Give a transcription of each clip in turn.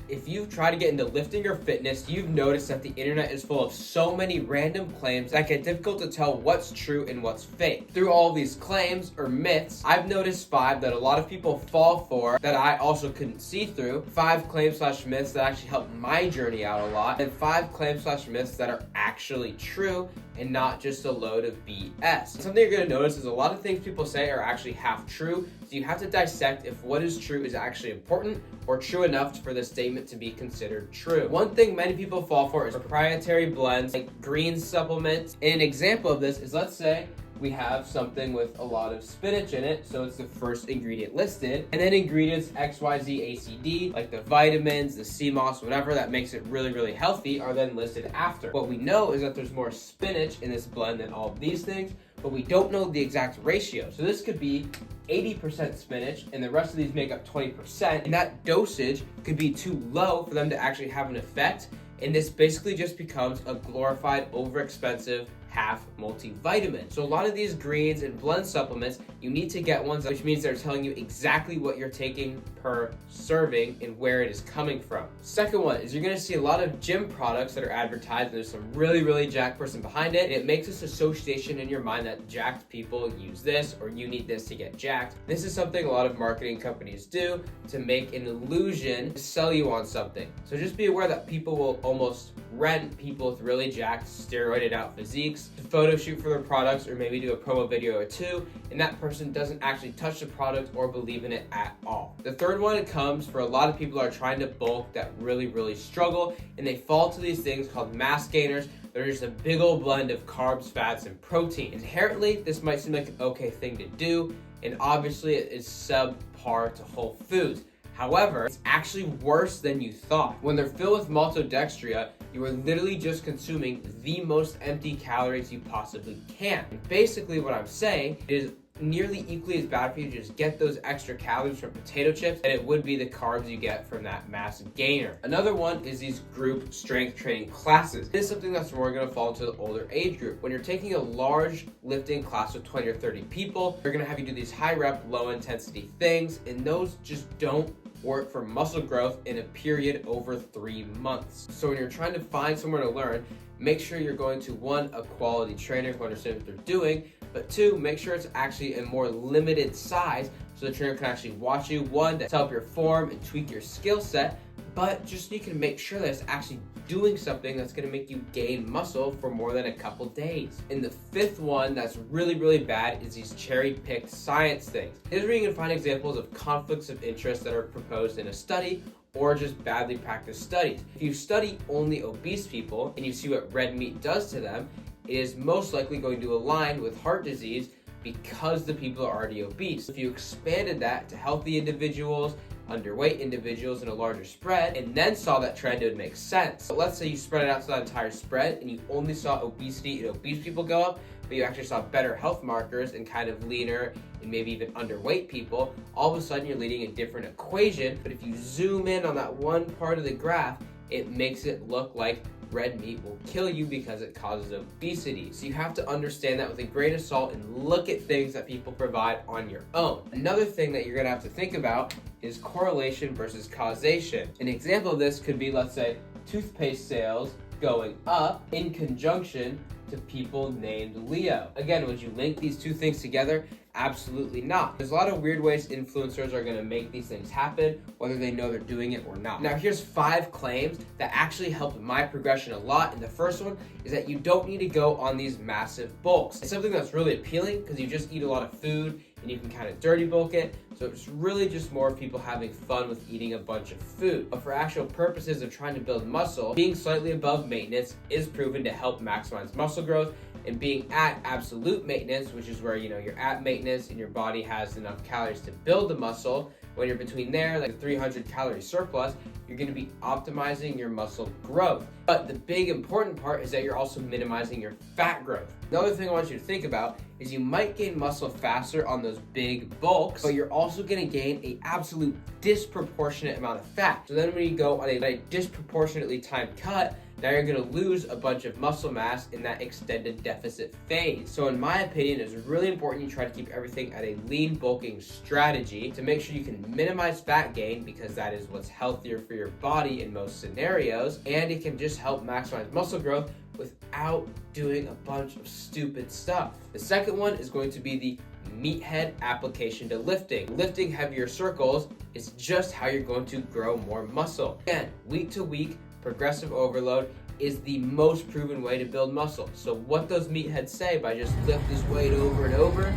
If you've tried to get into lifting or fitness, you've noticed that the internet is full of so many random claims that get difficult to tell what's true and what's fake. Through all these claims or myths, I've noticed 5 that a lot of people fall for that I also couldn't see through. 5 claims/myths that actually helped my journey out a lot, and 5 claims/myths that are actually true and not just a load of BS. Something you're going to notice is a lot of things people say are actually half true, so you have to dissect if what is true is actually important or true enough for the statement to be considered true. One thing many people fall for is proprietary blends like green supplements. And an example of this is, let's say we have something with a lot of spinach in it, so it's the first ingredient listed, and then ingredients XYZ like the vitamins, the sea moss, whatever that makes it really, really healthy are then listed after. What we know is that there's more spinach in this blend than all of these things, but we don't know the exact ratio. So this could be 80% spinach and the rest of these make up 20%, and that dosage could be too low for them to actually have an effect, and this basically just becomes a glorified, overexpensive half multivitamin. So a lot of these greens and blend supplements, you need to get ones which means they're telling you exactly what you're taking per serving and where it is coming from. Second one is you're going to see a lot of gym products that are advertised, and there's some really, really jacked person behind it, and it makes this association in your mind that jacked people use this or you need this to get jacked. This is something a lot of marketing companies do to make an illusion to sell you on something. So just be aware that people will almost rent people with really jacked, steroided out physiques to photo shoot for their products or maybe do a promo video or two, and that person doesn't actually touch the product or believe in it at all. The third one comes for a lot of people are trying to bulk that really, really struggle, and they fall to these things called mass gainers. They're just a big old blend of carbs, fats, and protein. Inherently, this might seem like an okay thing to do, and obviously it is subpar to whole foods. However, it's actually worse than you thought. When they're filled with maltodextria, you are literally just consuming the most empty calories you possibly can. And basically what I'm saying is nearly equally as bad for you to just get those extra calories from potato chips and it would be the carbs you get from that mass gainer. Another one is these group strength training classes. This is something that's more going to fall into the older age group. When you're taking a large lifting class with 20 or 30 people, they're going to have you do these high rep, low intensity things, and those just don't work for muscle growth in a period over 3 months. So when you're trying to find somewhere to learn, make sure you're going to 1, a quality trainer who understands what they're doing, but 2, make sure it's actually a more limited size so the trainer can actually watch you, 1, to help your form and tweak your skill set, but just so you can make sure that it's actually doing something that's going to make you gain muscle for more than a couple days. And the 5th one that's really, really bad is these cherry-picked science things. Here's where you can find examples of conflicts of interest that are proposed in a study or just badly practiced studies. If you study only obese people and you see what red meat does to them, it is most likely going to align with heart disease because the people are already obese. If you expanded that to healthy individuals, underweight individuals in a larger spread, and then saw that trend, it would make sense. But let's say you spread it out to that entire spread and you only saw obesity and obese people go up, but you actually saw better health markers and kind of leaner and maybe even underweight people. All of a sudden you're leading a different equation, but if you zoom in on that one part of the graph, it makes it look like red meat will kill you because it causes obesity. So you have to understand that with a grain of salt and look at things that people provide on your own. Another thing that you're gonna have to think about is correlation versus causation. An example of this could be, let's say, toothpaste sales going up in conjunction to people named Leo. Again, would you link these two things together? Absolutely not. There's a lot of weird ways influencers are going to make these things happen, whether they know they're doing it or not. Now, here's 5 claims that actually helped my progression a lot. And the first one is that you don't need to go on these massive bulks. It's something that's really appealing because you just eat a lot of food and you can kind of dirty bulk it. So it's really just more people having fun with eating a bunch of food. But for actual purposes of trying to build muscle, being slightly above maintenance is proven to help maximize muscle growth. And being at absolute maintenance, which is where you're at maintenance and your body has enough calories to build the muscle, when you're between there, like a 300 calorie surplus, you're going to be optimizing your muscle growth. But the big important part is that you're also minimizing your fat growth. Another thing I want you to think about is you might gain muscle faster on those big bulks, but you're also gonna gain an absolute disproportionate amount of fat. So then when you go on a disproportionately timed cut, now you're gonna lose a bunch of muscle mass in that extended deficit phase. So in my opinion, it's really important you try to keep everything at a lean bulking strategy to make sure you can minimize fat gain, because that is what's healthier for your body in most scenarios, and it can just help maximize muscle growth without doing a bunch of stupid stuff. The second one is going to be the meathead application to lifting. Lifting heavier circles is just how you're going to grow more muscle. Again, week to week, progressive overload is the most proven way to build muscle. So what does meatheads say by just lift this weight over and over?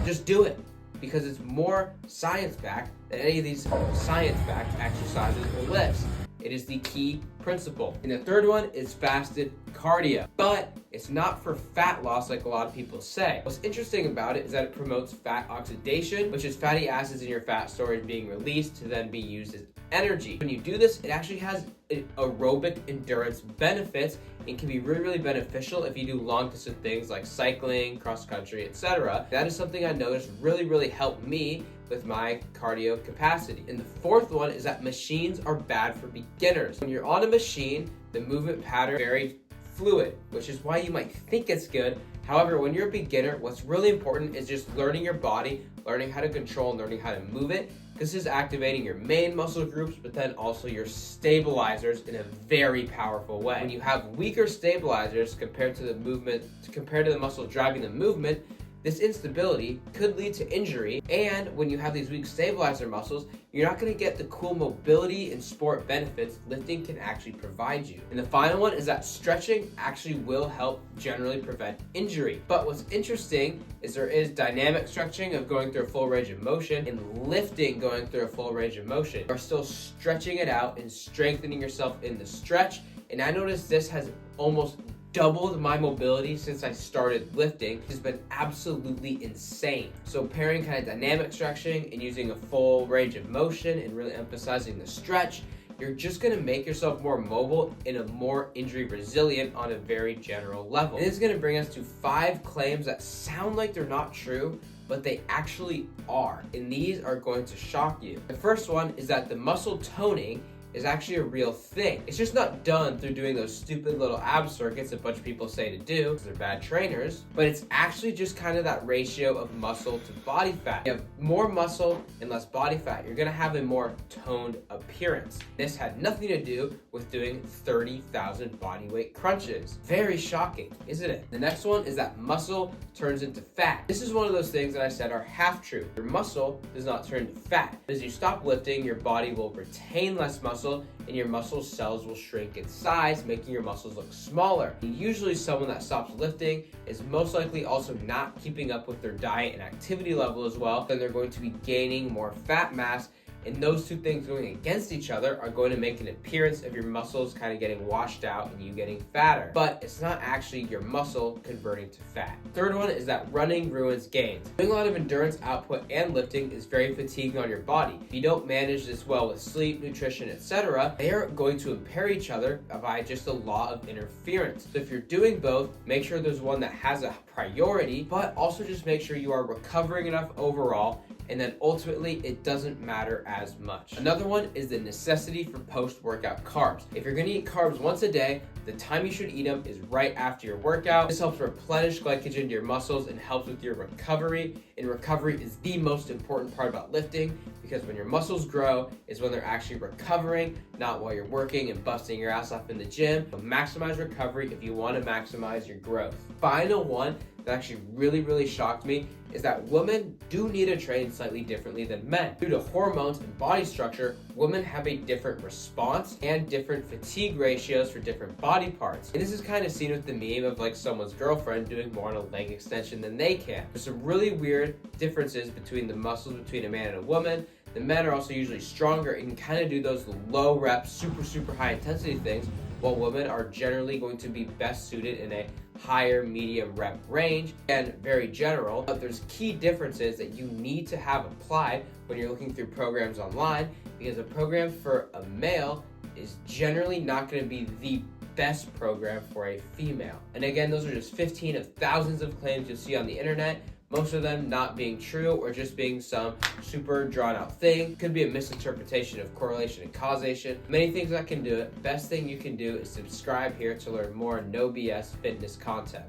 Just do it, because it's more science-backed than any of these science-backed exercises or lifts. It is the key principle. And the third one is fasted cardio, but it's not for fat loss like a lot of people say. What's interesting about it is that it promotes fat oxidation, which is fatty acids in your fat storage being released to then be used as energy. When you do this, it actually has aerobic endurance benefits and can be really, really beneficial if you do long distance things like cycling, cross country, etc. That is something I noticed really helped me with my cardio capacity. And the fourth one is that machines are bad for beginners. When you're on a machine, the movement pattern is very fluid, which is why you might think it's good. However, when you're a beginner, what's really important is just learning your body, learning how to control and learning how to move it. This is activating your main muscle groups, but then also your stabilizers in a very powerful way. When you have weaker stabilizers compared to the muscle driving the movement, this instability could lead to injury, and when you have these weak stabilizer muscles, you're not going to get the cool mobility and sport benefits lifting can actually provide you. And the final one is that stretching actually will help generally prevent injury. But what's interesting is there is dynamic stretching of going through a full range of motion and lifting going through a full range of motion. You're still stretching it out and strengthening yourself in the stretch, and I noticed this has almost doubled my mobility since I started lifting. It's been absolutely insane. So pairing kind of dynamic stretching and using a full range of motion and really emphasizing the stretch, you're just gonna make yourself more mobile and a more injury resilient on a very general level. And this is gonna bring us to 5 claims that sound like they're not true, but they actually are. And these are going to shock you. The first one is that the muscle toning is actually a real thing. It's just not done through doing those stupid little ab circuits a bunch of people say to do because they're bad trainers, but it's actually just kind of that ratio of muscle to body fat. You have more muscle and less body fat, you're gonna have a more toned appearance. This had nothing to do with doing 30,000 body weight crunches. Very shocking, isn't it? The next one is that muscle turns into fat. This is one of those things that I said are half true. Your muscle does not turn to fat. As you stop lifting, your body will retain less muscle and your muscle cells will shrink in size, making your muscles look smaller. And usually someone that stops lifting is most likely also not keeping up with their diet and activity level as well. Then they're going to be gaining more fat mass, and those two things going against each other are going to make an appearance of your muscles kind of getting washed out and you getting fatter. But it's not actually your muscle converting to fat. Third one is that running ruins gains. Doing a lot of endurance output and lifting is very fatiguing on your body. If you don't manage this well with sleep, nutrition, etc., they are going to impair each other by just a law of interference. So if you're doing both, make sure there's one that has a priority, but also just make sure you are recovering enough overall, and then ultimately it doesn't matter as much. Another one is the necessity for post-workout carbs. If you're gonna eat carbs once a day, the time you should eat them is right after your workout. This helps replenish glycogen to your muscles and helps with your recovery. And recovery is the most important part about lifting, because when your muscles grow is when they're actually recovering, not while you're working and busting your ass off in the gym. So maximize recovery if you want to maximize your growth. Final one that actually really shocked me is that women do need to train slightly differently than men. Due to hormones and body structure, women have a different response and different fatigue ratios for different body parts. And this is kind of seen with the meme of like someone's girlfriend doing more on a leg extension than they can. There's some really weird differences between the muscles between a man and a woman. The men are also usually stronger and can kind of do those low rep, super high intensity things, while women are generally going to be best suited in a higher medium rep range and very general. But there's key differences that you need to have applied when you're looking through programs online, because a program for a male is generally not going to be the best program for a female. And again, those are just 15 of thousands of claims you'll see on the internet. Most of them not being true or just being some super drawn out thing. Could be a misinterpretation of correlation and causation. Many things that can do it. Best thing you can do is subscribe here to learn more no BS fitness content.